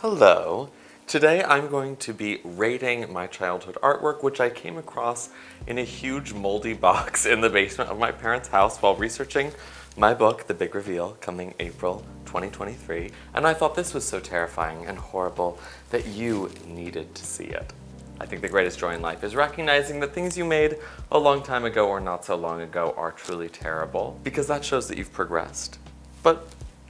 Hello. Today I'm going to be rating my childhood artwork, which I came across in a huge moldy box in the basement of my parents' house while researching my book, The Big Reveal, coming April 2023. And I thought this was so terrifying and horrible that you needed to see it. I think the greatest joy in life is recognizing that things you made a long time ago or not so long ago are truly terrible, because that shows that you've progressed. But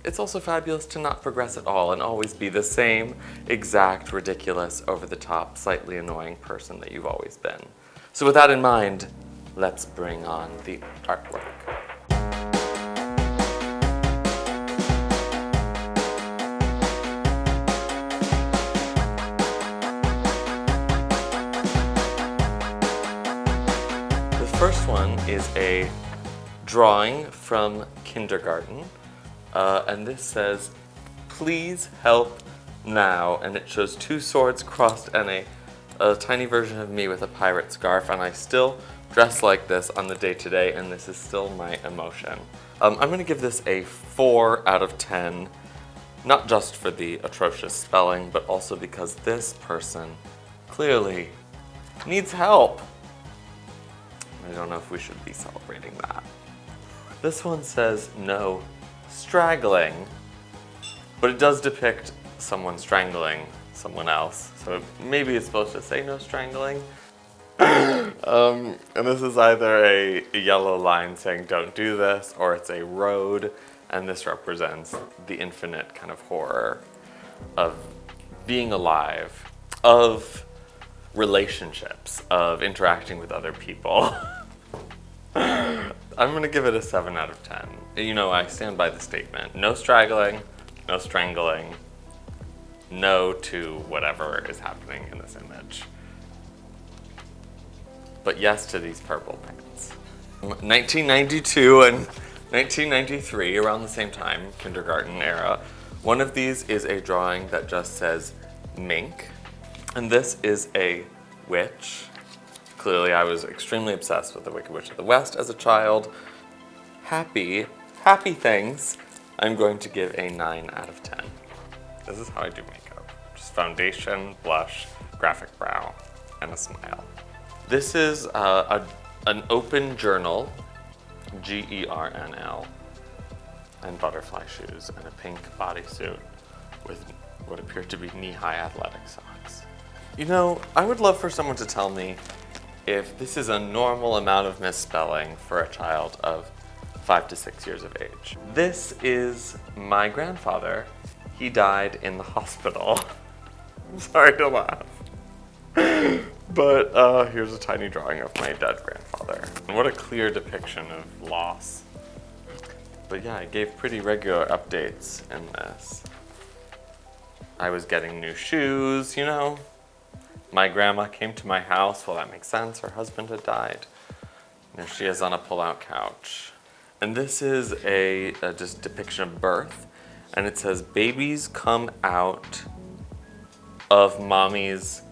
it's also fabulous to not progress at all and always be the same exact, ridiculous, over-the-top, slightly annoying person that you've always been. So with that in mind, let's bring on the artwork. The first one is a drawing from kindergarten. And this says, "Please help now," and it shows two swords crossed and a tiny version of me with a pirate scarf, and I still dress like this on the day-to-day, and this is still my emotion. I'm going to give this a 4 out of 10, not just for the atrocious spelling, but also because this person clearly needs help. I don't know if we should be celebrating that. This one says, "No straggling," but it does depict someone strangling someone else, so maybe it's supposed to say no strangling. And this is either a yellow line saying don't do this, or it's a road, and this represents the infinite kind of horror of being alive, of relationships, of interacting with other people. I'm gonna give it a 7 out of 10. You know, I stand by the statement. No straggling, no strangling, no to whatever is happening in this image. But yes to these purple pants. 1992 and 1993, around the same time, kindergarten era. One of these is a drawing that just says mink, and this is a witch. Clearly, I was extremely obsessed with the Wicked Witch of the West as a child. Happy things. I'm going to give a 9 out of 10. This is how I do makeup. Just foundation, blush, graphic brow, and a smile. This is an open journal, G-E-R-N-L, and butterfly shoes, and a pink bodysuit with what appear to be knee-high athletic socks. You know, I would love for someone to tell me if this is a normal amount of misspelling for a child of 5 to 6 years of age. This is my grandfather. He died in the hospital. I'm sorry to laugh. But here's a tiny drawing of my dead grandfather. And what a clear depiction of loss. But yeah, I gave pretty regular updates in this. I was getting new shoes, you know. My grandma came to my house. Well, that makes sense. Her husband had died. There she is on a pull-out couch. And this is a just depiction of birth. And it says, "Babies come out of mommies."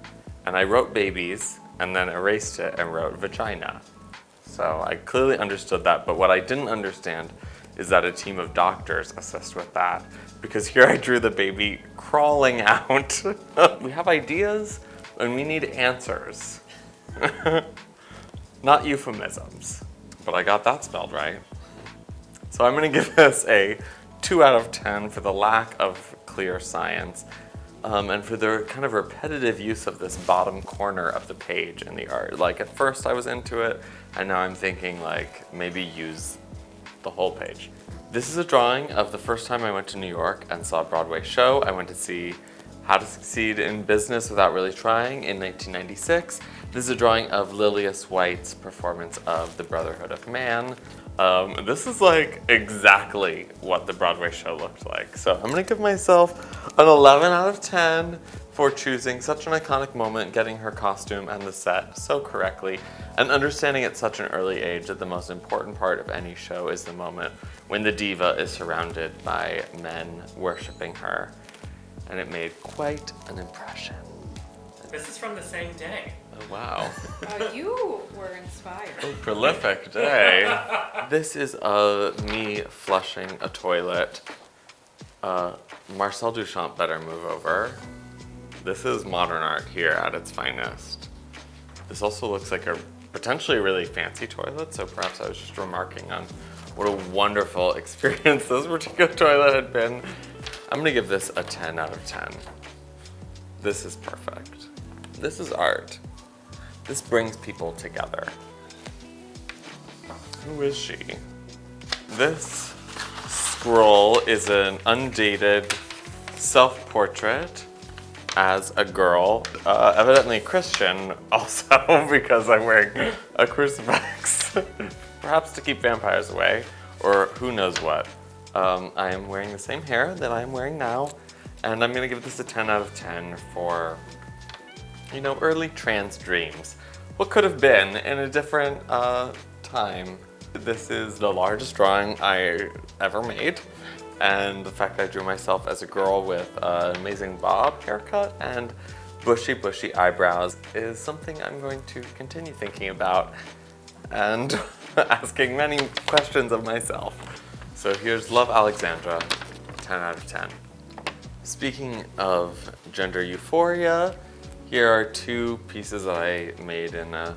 And I wrote babies and then erased it and wrote vagina. So I clearly understood that. But what I didn't understand is that a team of doctors assist with that. Because here I drew the baby crawling out. We have ideas. And we need answers, not euphemisms. But I got that spelled right. So I'm gonna give this a 2 out of 10 for the lack of clear science, and for the kind of repetitive use of this bottom corner of the page in the art. Like at first I was into it, and now I'm thinking like maybe use the whole page. This is a drawing of the first time I went to New York and saw a Broadway show. I went to see How to Succeed in Business Without Really Trying in 1996. This is a drawing of Lillias White's performance of The Brotherhood of Man. This is like exactly what the Broadway show looked like. So I'm gonna give myself an 11 out of 10 for choosing such an iconic moment, getting her costume and the set so correctly, and understanding at such an early age that the most important part of any show is the moment when the diva is surrounded by men worshiping her. And it made quite an impression. This is from the same day. Oh, wow. You were inspired. Oh, prolific day. This is me flushing a toilet Marcel Duchamp better move over. This is modern art here at its finest. This also looks like a potentially really fancy toilet, so perhaps I was just remarking on what a wonderful experience this particular toilet had been. I'm gonna give this a 10 out of 10. This is perfect. This is art. This brings people together. Who is she? This scroll is an undated self-portrait as a girl, evidently Christian also because I'm wearing a crucifix. Perhaps to keep vampires away, or who knows what. I am wearing the same hair that I'm wearing now, and I'm gonna give this a 10 out of 10 for, early trans dreams. What could have been in a different time. This is the largest drawing I ever made, and the fact that I drew myself as a girl with an amazing bob haircut and bushy eyebrows is something I'm going to continue thinking about and asking many questions of myself. So here's Love Alexandra, 10 out of 10. Speaking of gender euphoria, here are two pieces that I made in a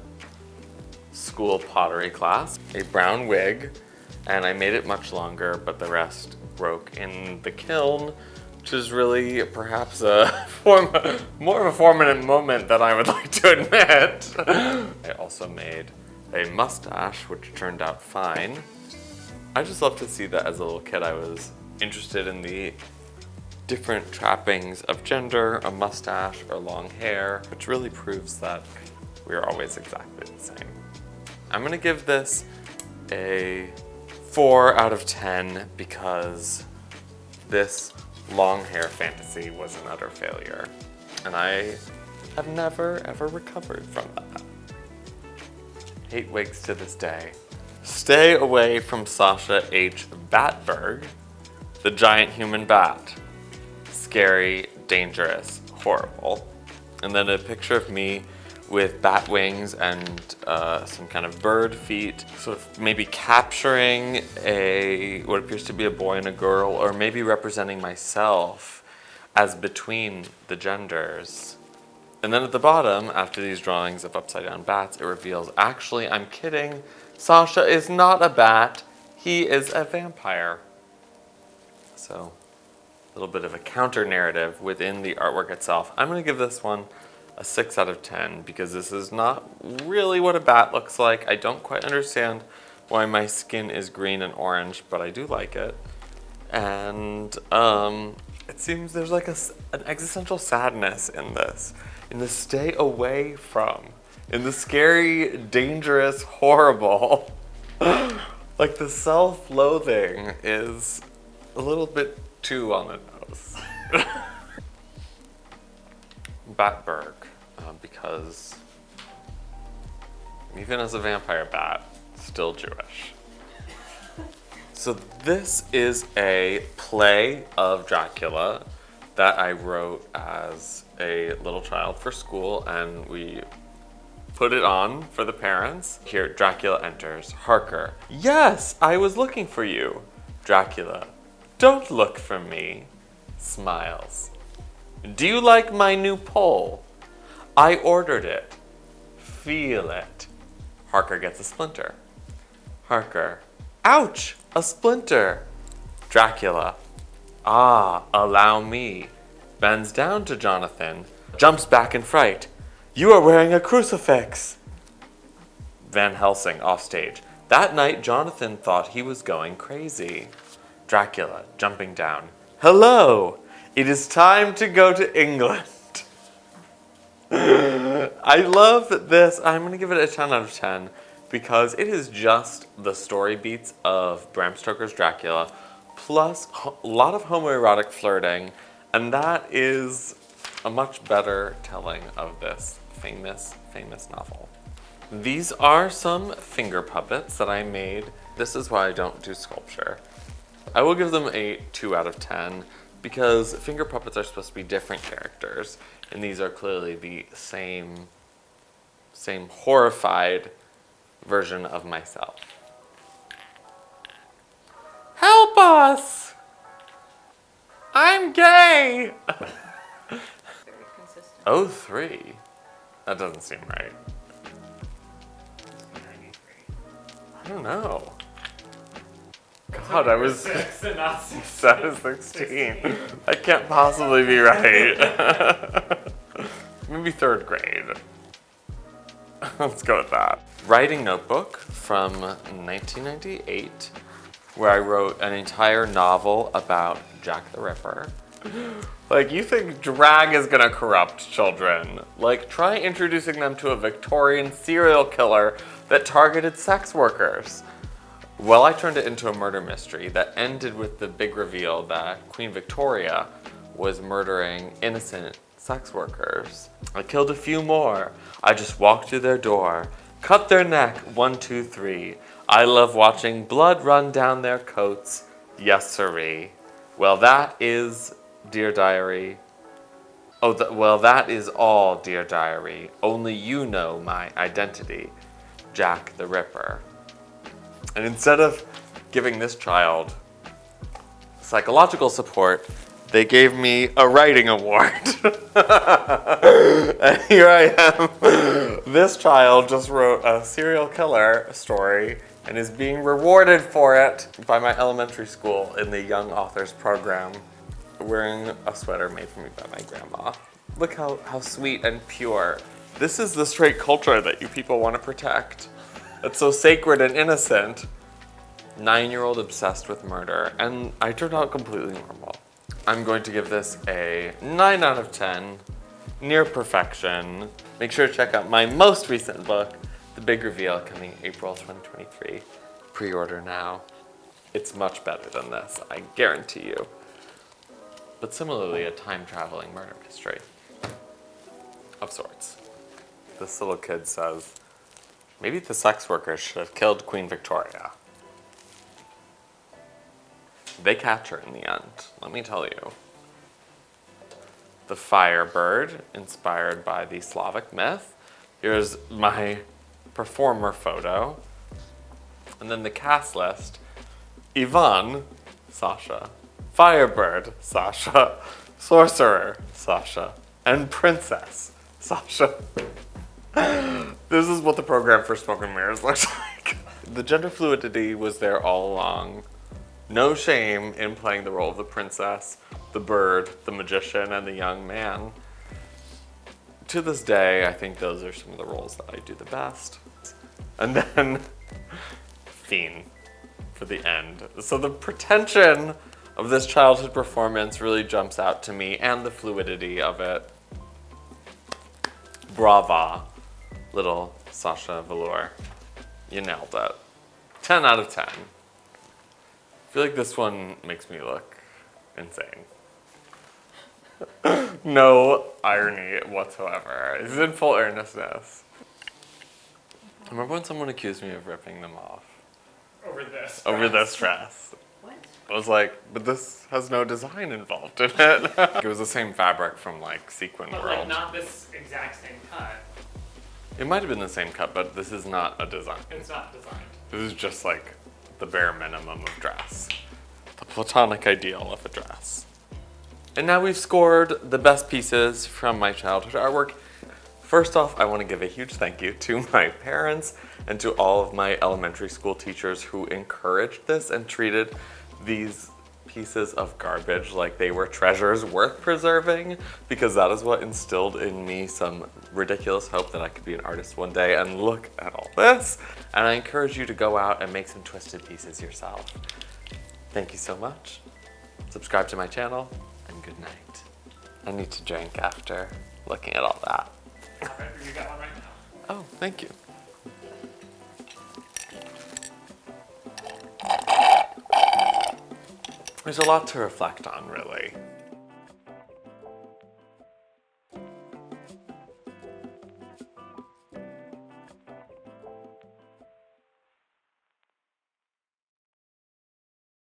school pottery class. A brown wig, and I made it much longer, but the rest broke in the kiln, which is really perhaps more of a formative moment than I would like to admit. I also made a mustache, which turned out fine. I just love to see that as a little kid I was interested in the different trappings of gender, a mustache or long hair, which really proves that we're always exactly the same. I'm gonna give this a 4 out of 10 because this long hair fantasy was an utter failure. And I have never ever recovered from that. Hate wigs to this day. Stay away from Sasha H. Batberg, the giant human bat. Scary, dangerous, horrible. And then a picture of me with bat wings and some kind of bird feet, sort of maybe capturing what appears to be a boy and a girl, or maybe representing myself as between the genders. And then at the bottom, after these drawings of upside down bats, it reveals, actually, I'm kidding, Sasha is not a bat, he is a vampire. So, a little bit of a counter narrative within the artwork itself. I'm gonna give this one a 6 out of 10 because this is not really what a bat looks like. I don't quite understand why my skin is green and orange, but I do like it. And it seems there's like an existential sadness in this. In the stay away from. In the scary, dangerous, horrible. Like the self-loathing is a little bit too on the nose. Batberg, because even as a vampire bat, still Jewish. So this is a play of Dracula that I wrote as a little child for school, and we put it on for the parents. Here, Dracula enters. Harker. Yes, I was looking for you. Dracula. Don't look for me. Smiles. Do you like my new pole? I ordered it. Feel it. Harker gets a splinter. Harker. Ouch! A splinter. Dracula. Ah, allow me. Bends down to Jonathan. Jumps back in fright. You are wearing a crucifix. Van Helsing offstage. That night, Jonathan thought he was going crazy. Dracula, jumping down. Hello! It is time to go to England. I love this. I'm going to give it a 10 out of 10 because it is just the story beats of Bram Stoker's Dracula plus a lot of homoerotic flirting, and that is a much better telling of this famous novel. These are some finger puppets that I made. This is why I don't do sculpture. I will give them a 2 out of 10 because finger puppets are supposed to be different characters, and these are clearly the same horrified version of myself. Help us! I'm gay! Very consistent. Oh, 03. That doesn't seem right. 93. I don't know. God, I was 6 and not 16. 16. That can't possibly be right. Maybe 3rd grade. Let's go with that. Writing notebook from 1998, where I wrote an entire novel about Jack the Ripper. Like, you think drag is gonna corrupt children? Like, try introducing them to a Victorian serial killer that targeted sex workers. Well, I turned it into a murder mystery that ended with the big reveal that Queen Victoria was murdering innocent sex workers. I killed a few more. I just walked through their door, cut their neck, 1, 2, 3. I love watching blood run down their coats. Yes, sirree. Well, that is, dear diary. Well, that is all, dear diary. Only you know my identity, Jack the Ripper. And instead of giving this child psychological support, they gave me a writing award. And here I am. This child just wrote a serial killer story and is being rewarded for it by my elementary school in the Young Authors program, wearing a sweater made for me by my grandma. Look how sweet and pure. This is the straight culture that you people want to protect. It's so sacred and innocent. 9-year-old obsessed with murder, and I turned out completely normal. I'm going to give this a 9 out of 10, near perfection. Make sure to check out my most recent book, The Big Reveal, coming April 2023. Pre-order now. It's much better than this, I guarantee you. But similarly, a time-traveling murder mystery. Of sorts. This little kid says, maybe the sex workers should have killed Queen Victoria. They catch her in the end, let me tell you. The Firebird, inspired by the Slavic myth. Here's my performer photo. And then the cast list. Ivan, Sasha. Firebird, Sasha. Sorcerer, Sasha. And Princess, Sasha. This is what the program for Smoke and Mirrors looks like. The gender fluidity was there all along. No shame in playing the role of the princess, the bird, the magician, and the young man. To this day, I think those are some of the roles that I do the best. And then, Fiend for the end. So the pretension of this childhood performance really jumps out to me, and the fluidity of it. Brava, little Sasha Velour. You nailed it. 10 out of 10. I feel like this one makes me look insane. No irony whatsoever. It's in full earnestness. I remember when someone accused me of ripping them off. Over this dress. What? I was like, but this has no design involved in it. It was the same fabric from like Sequin But World. like not this exact same cut. It might have been the same cut, but this is not a design. It's not designed. This is just like the bare minimum of dress. The platonic ideal of a dress. And now we've scored the best pieces from my childhood artwork. First off, I want to give a huge thank you to my parents and to all of my elementary school teachers who encouraged this and treated these pieces of garbage like they were treasures worth preserving, because that is what instilled in me some ridiculous hope that I could be an artist one day. And look at all this. And I encourage you to go out and make some twisted pieces yourself. Thank you so much. Subscribe to my channel, and good night. I need to drink after looking at all that. You got one right now. Oh, thank you. There's a lot to reflect on, really.